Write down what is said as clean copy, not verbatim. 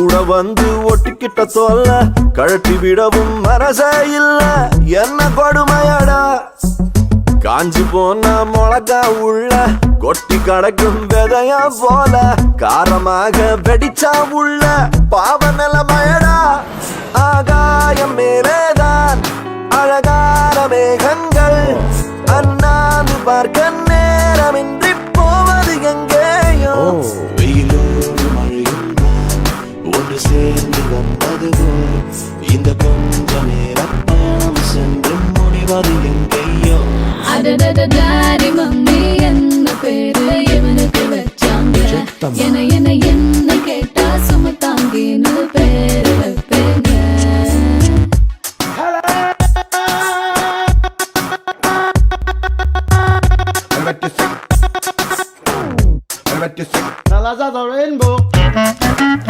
கூட வந்து ஒட்டிக்கிட்ட சொல்ல கழட்டி விடவும் மனசே இல்ல என்ன கொடுமையடா காஞ்சி போன மிளகா உள்ள கொட்டி கடக்கும் விதையா போல காரமாக வெடிச்சா உள்ள பாவ நிலைமையடா ஆகாயம் மேலேதான் அழகான மேகங்கள் அண்ணாந்து பார்க்க நேரமின்றி போவது எங்கேயோ வெயிலோடு மழையும் ஒன்று சேர்ந்து வந்தது போல் இந்த கொஞ்ச நேரம் பயணம் சென்று முடிவது எங்கேயோ டாடி மம்மி என்ன பேரு இவனுக்கு வச்சாங்க என்ன கேட்டா சுமத்தாங்கின்னு பேரு வைப்பேங்க Colors of the rainbow.